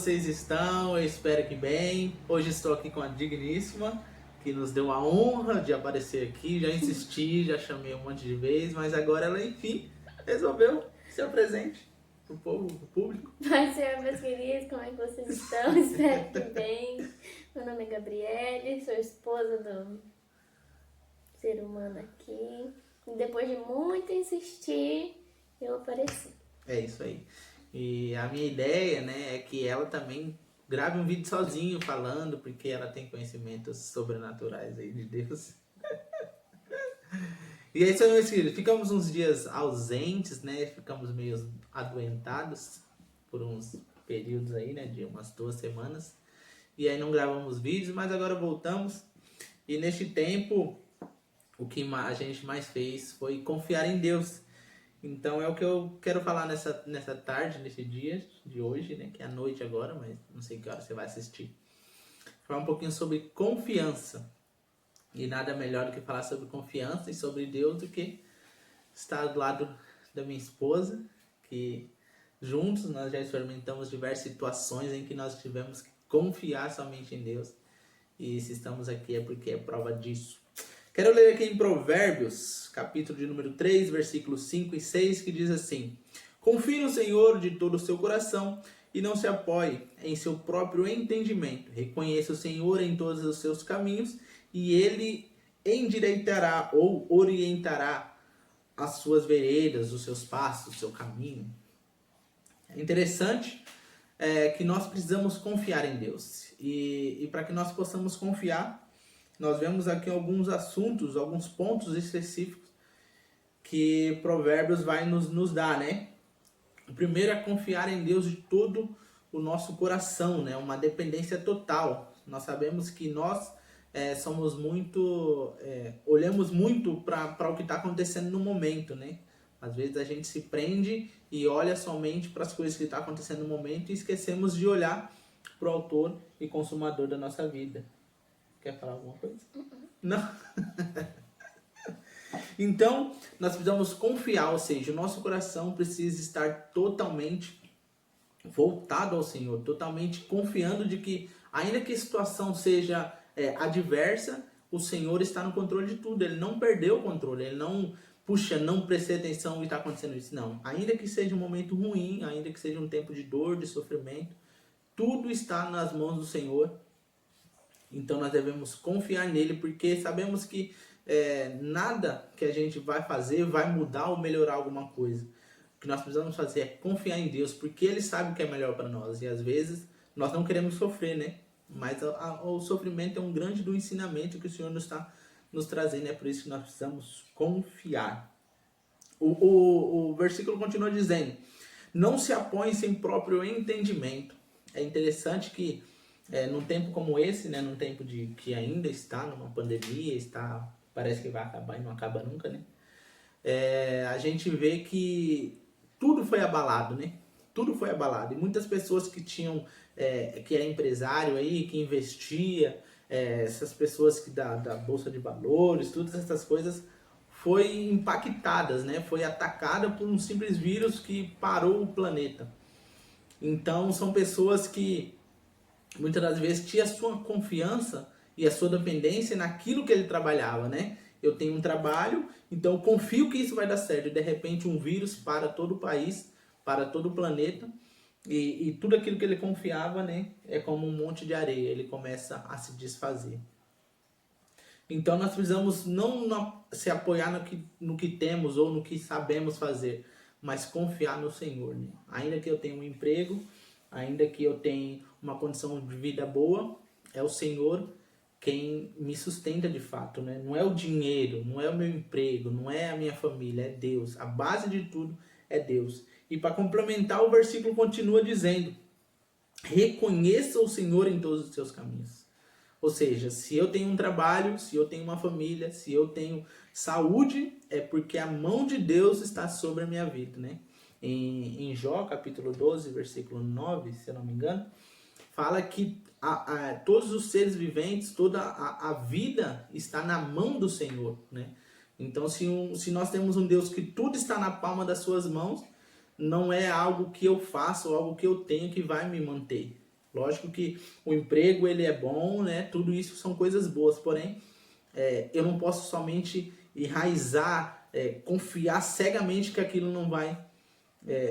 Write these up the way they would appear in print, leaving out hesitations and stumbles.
vocês estão? Eu espero que bem. Hoje estou aqui com a Digníssima, que nos deu a honra de aparecer aqui. Já insisti, já chamei um monte de vezes, mas agora ela, enfim, resolveu ser presente pro povo, pro público. Pai, Senhor, meus queridos, como é que vocês estão? Espero que bem. Meu nome é Gabriele, sou esposa do ser humano aqui. E depois de muito insistir, eu apareci. É isso aí. E a minha ideia, né, é que ela também grave um vídeo sozinho falando, porque ela tem conhecimentos sobrenaturais aí de Deus. E é isso aí, meus filhos. Ficamos uns dias ausentes, né? Ficamos meio adoentados por uns períodos aí, né? De umas 2 semanas. E aí não gravamos vídeos, mas agora voltamos. E neste tempo, o que a gente mais fez foi confiar em Deus. Então é o que eu quero falar nessa tarde, nesse dia de hoje, né? Que é a noite agora, mas não sei que hora você vai assistir. Falar um pouquinho sobre confiança. E nada melhor do que falar sobre confiança e sobre Deus do que estar do lado da minha esposa, que juntos nós já experimentamos diversas situações em que nós tivemos que confiar somente em Deus. E se estamos aqui é porque é prova disso. Quero ler aqui em Provérbios, capítulo de número 3, versículos 5 e 6, que diz assim: Confie no Senhor de todo o seu coração e não se apoie em seu próprio entendimento. Reconheça o Senhor em todos os seus caminhos e ele endireitará ou orientará as suas veredas, os seus passos, o seu caminho. É interessante que nós precisamos confiar em Deus. E para que nós possamos confiar, nós vemos aqui alguns assuntos, alguns pontos específicos que Provérbios vai nos dar, né? O primeiro é confiar em Deus de todo o nosso coração, né? Uma dependência total. Nós sabemos que nós somos muito... olhamos muito para o que está acontecendo no momento, né? Às vezes a gente se prende e olha somente para as coisas que estão acontecendo no momento e esquecemos de olhar para o autor e consumador da nossa vida. Quer falar alguma coisa? Não? Então, nós precisamos confiar, ou seja, o nosso coração precisa estar totalmente voltado ao Senhor, totalmente confiando de que, ainda que a situação seja adversa, o Senhor está no controle de tudo. Ele não perdeu o controle, ele não, não prestei atenção e está acontecendo isso. Não, ainda que seja um momento ruim, ainda que seja um tempo de dor, de sofrimento, tudo está nas mãos do Senhor. Então nós devemos confiar nele, porque sabemos que nada que a gente vai fazer vai mudar ou melhorar alguma coisa. O que nós precisamos fazer é confiar em Deus, porque Ele sabe o que é melhor para nós. E às vezes nós não queremos sofrer, né? Mas o sofrimento é um grande do ensinamento que o Senhor nos está nos trazendo. É por isso que nós precisamos confiar. O versículo continua dizendo: não se apoie sem próprio entendimento. É interessante que num tempo como esse, né, num tempo de que ainda está numa pandemia, parece que vai acabar e não acaba nunca, né? A gente vê que tudo foi abalado, né? Tudo foi abalado. E muitas pessoas que tinham, que era empresário aí, que investia, essas pessoas que da Bolsa de Valores, todas essas coisas, foi impactadas, né? Foi atacada por um simples vírus que parou o planeta. Então são pessoas que muitas das vezes tinha a sua confiança e a sua dependência naquilo que ele trabalhava, né? Eu tenho um trabalho, então eu confio que isso vai dar certo. E de repente um vírus para todo o país, para todo o planeta, e tudo aquilo que ele confiava, né, é como um monte de areia, ele começa a se desfazer. Então nós precisamos não se apoiar no que temos ou no que sabemos fazer, mas confiar no Senhor, né? Ainda que eu tenha um emprego, ainda que eu tenha uma condição de vida boa, é o Senhor quem me sustenta de fato, né? Não é o dinheiro, não é o meu emprego, não é a minha família, é Deus. A base de tudo é Deus. E para complementar, o versículo continua dizendo: reconheça o Senhor em todos os seus caminhos. Ou seja, se eu tenho um trabalho, se eu tenho uma família, se eu tenho saúde, é porque a mão de Deus está sobre a minha vida, né? Em Jó, capítulo 12, versículo 9, se eu não me engano, fala que todos os seres viventes, toda a vida está na mão do Senhor, né? Então, se nós temos um Deus que tudo está na palma das suas mãos, não é algo que eu faço ou algo que eu tenho que vai me manter. Lógico que o emprego ele é bom, né? Tudo isso são coisas boas, porém eu não posso somente enraizar, confiar cegamente que aquilo não vai,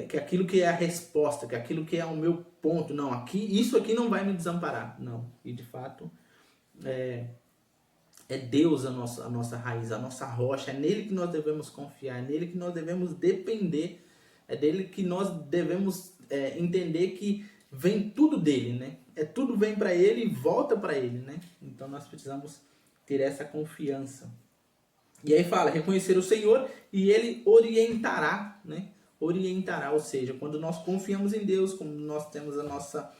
que aquilo que é a resposta, que aquilo que é o meu ponto, não, isso aqui não vai me desamparar, não. E de fato é Deus a nossa raiz, a nossa rocha, é nele que nós devemos confiar, é nele que nós devemos depender, é dele que nós devemos entender que vem tudo dele, né? Tudo vem para ele e volta para ele, né? Então nós precisamos ter essa confiança. E aí fala, reconhecer o Senhor e ele orientará, né? Orientará, ou seja, quando nós confiamos em Deus, quando nós temos a nossa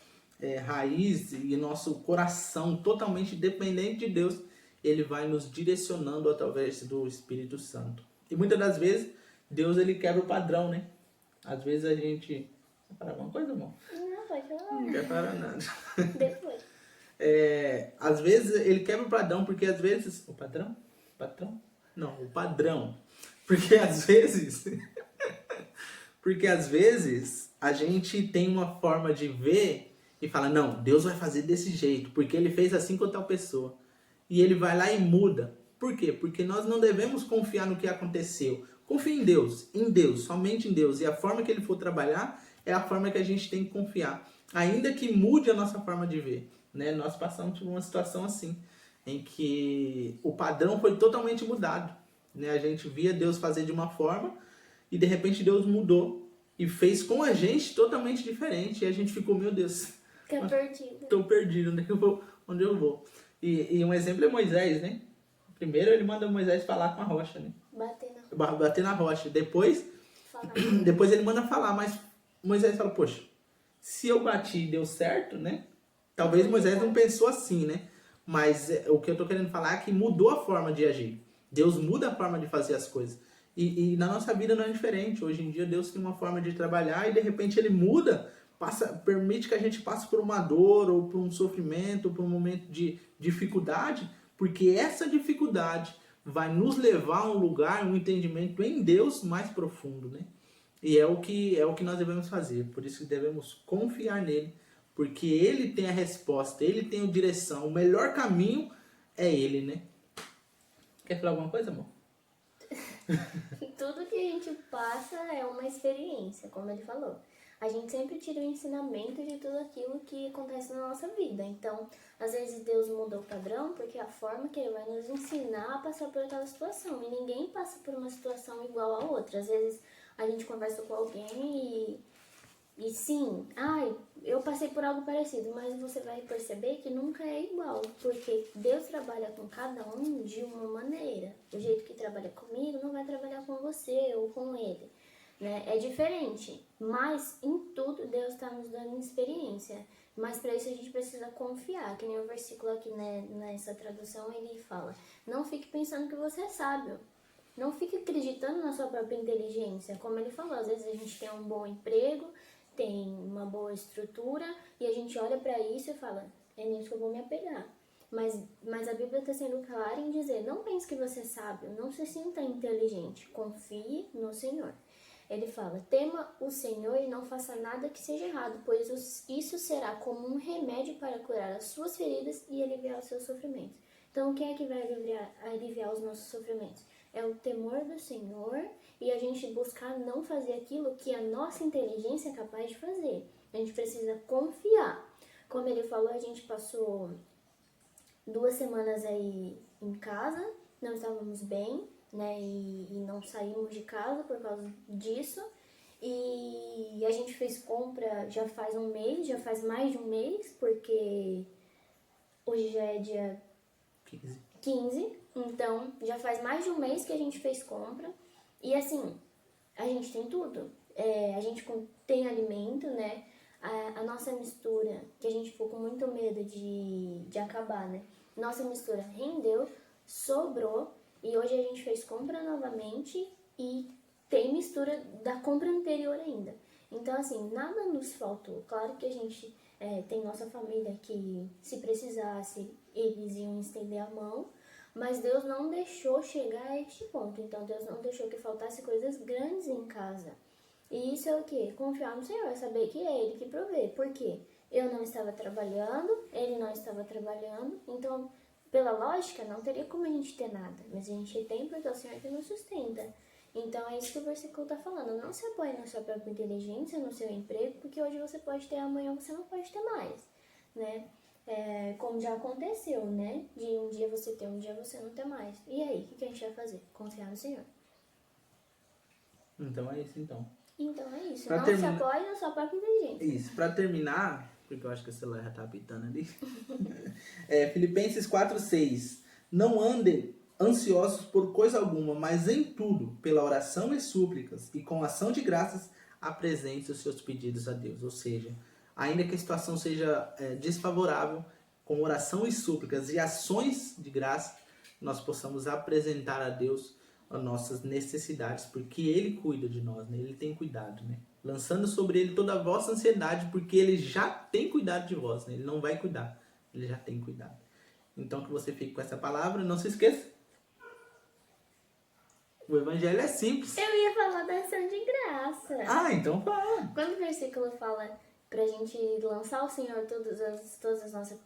raiz e nosso coração totalmente dependente de Deus, ele vai nos direcionando através do Espírito Santo. E muitas das vezes, Deus ele quebra o padrão, né? Às vezes a gente... Quer parar alguma coisa, irmão? Não, pode falar. Não quer parar nada. Depois. Às vezes ele quebra o padrão, porque às vezes... O padrão? Patrão? Não, o padrão. Porque às vezes... porque às vezes a gente tem uma forma de ver e fala, não, Deus vai fazer desse jeito, porque ele fez assim com tal pessoa. E ele vai lá e muda. Por quê? Porque nós não devemos confiar no que aconteceu. Confie em Deus, somente em Deus. E a forma que ele for trabalhar é a forma que a gente tem que confiar. Ainda que mude a nossa forma de ver. Né? Nós passamos por uma situação assim, em que o padrão foi totalmente mudado. Né? A gente via Deus fazer de uma forma e de repente Deus mudou e fez com a gente totalmente diferente. E a gente ficou, meu Deus, Fica perdido. estou perdido, onde eu vou? E um exemplo é Moisés, né? Primeiro ele manda Moisés falar com a rocha, né? Bater na rocha. Depois ele manda falar, mas Moisés fala, poxa, se eu bati e deu certo, né? Talvez Moisés não pensou assim, né? Mas o que eu tô querendo falar é que mudou a forma de agir. Deus muda a forma de fazer as coisas. E na nossa vida não é diferente. Hoje em dia Deus tem uma forma de trabalhar e de repente ele muda, permite que a gente passe por uma dor ou por um sofrimento, ou por um momento de dificuldade, porque essa dificuldade vai nos levar a um lugar, um entendimento em Deus mais profundo, né? E é o que nós devemos fazer. Por isso que devemos confiar nele, porque ele tem a resposta, ele tem a direção, o melhor caminho é ele, né? Quer falar alguma coisa, amor? Tudo que a gente passa é uma experiência, como ele falou. A gente sempre tira o ensinamento de tudo aquilo que acontece na nossa vida. Então, às vezes Deus muda o padrão porque é a forma que ele vai nos ensinar a passar por aquela situação. E ninguém passa por uma situação igual a outra. Às vezes a gente conversa com alguém e sim, eu passei por algo parecido, mas você vai perceber que nunca é igual, porque Deus trabalha com cada um de uma maneira. O jeito que trabalha comigo não vai trabalhar com você ou com ele, né? É diferente, mas em tudo Deus está nos dando experiência. Mas para isso a gente precisa confiar, que nem o versículo aqui, né, nessa tradução ele fala, não fique pensando que você é sábio. Não fique acreditando na sua própria inteligência. Como ele falou, às vezes a gente tem um bom emprego, tem uma boa estrutura e a gente olha para isso e fala, é nisso que eu vou me apegar. Mas a Bíblia está sendo clara em dizer, não pense que você é sábio, não se sinta inteligente, confie no Senhor. Ele fala, tema o Senhor e não faça nada que seja errado, pois isso será como um remédio para curar as suas feridas e aliviar os seus sofrimentos. Então, o que é que vai aliviar os nossos sofrimentos? É o temor do Senhor e a gente buscar não fazer aquilo que a nossa inteligência é capaz de fazer. A gente precisa confiar. Como ele falou, a gente passou 2 semanas aí em casa, não estávamos bem, né? E não saímos de casa por causa disso. E a gente fez compra já faz um mês, já faz mais de um mês, porque hoje já é dia 15, então já faz mais de um mês que a gente fez compra. E assim, a gente tem tudo. A gente tem alimento, né? A nossa mistura, que a gente ficou com muito medo de acabar, né? Nossa mistura rendeu, sobrou, e hoje a gente fez compra novamente e tem mistura da compra anterior ainda. Então, assim, nada nos faltou. Claro que a gente tem nossa família que, se precisasse, eles iam estender a mão, mas Deus não deixou chegar a este ponto. Então, Deus não deixou que faltasse coisas grandes em casa. E isso é o quê? Confiar no Senhor, saber que é Ele que provê. Por quê? eu não estava trabalhando, ele não estava trabalhando, então, pela lógica, não teria como a gente ter nada, mas a gente tem porque é o Senhor que nos sustenta. Então, é isso que o versículo está falando. Não se apoie na sua própria inteligência, no seu emprego, porque hoje você pode ter, amanhã você não pode ter mais, né? Como já aconteceu, né? De um dia você ter, um dia você não ter mais. E aí, o que a gente vai fazer? Confiar no Senhor. Então é isso, então. Então é isso. Pra Não se apoie na sua própria inteligência. Isso, pra terminar, porque eu acho que o celular já tá apitando ali. Filipenses 4:6. Não andem ansiosos por coisa alguma, mas em tudo, pela oração e súplicas, e com ação de graças, apresente os seus pedidos a Deus. Ou seja, ainda que a situação seja desfavorável, com oração e súplicas e ações de graça, nós possamos apresentar a Deus as nossas necessidades, porque Ele cuida de nós, né? Ele tem cuidado, né? Lançando sobre Ele toda a vossa ansiedade, porque Ele já tem cuidado de vós, né? Ele não vai cuidar, Ele já tem cuidado. Então que você fique com essa palavra, não se esqueça. O evangelho é simples. Eu ia falar da ação de graça. Ah, então fala. Quando o versículo fala pra gente lançar ao Senhor todas as nossas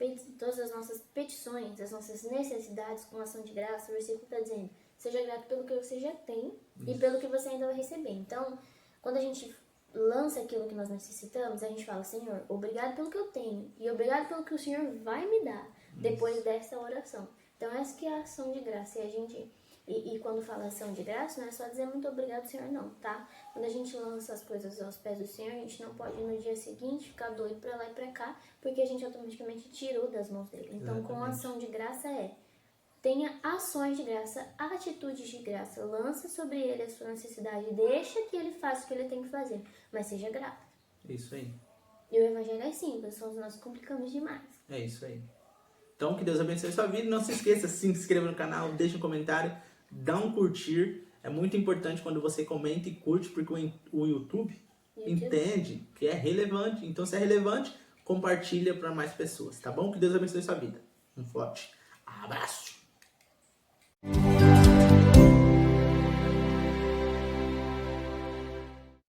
petições, as nossas necessidades com ação de graça, o versículo está dizendo, seja grato pelo que você já tem e pelo que você ainda vai receber. Então, quando a gente lança aquilo que nós necessitamos, a gente fala, Senhor, obrigado pelo que eu tenho e obrigado pelo que o Senhor vai me dar depois dessa oração. Então, essa que é a ação de graça. E a gente... E quando fala ação de graça, não é só dizer muito obrigado, Senhor, não, tá? Quando a gente lança as coisas aos pés do Senhor, a gente não pode no dia seguinte ficar doido pra lá e pra cá, porque a gente automaticamente tirou das mãos dele. Então, Exatamente. com a ação de graça tenha ações de graça, atitudes de graça, lança sobre ele a sua necessidade, deixa que ele faça o que ele tem que fazer, mas seja grato. Isso aí. E o evangelho é simples, só nós complicamos demais. É isso aí. Então, que Deus abençoe a sua vida. Não se esqueça, se inscreva no canal, deixa um comentário, dá um curtir. É muito importante quando você comenta e curte, porque o YouTube entende que é relevante. Então, se é relevante, compartilha para mais pessoas, tá bom? Que Deus abençoe a sua vida. Um forte abraço.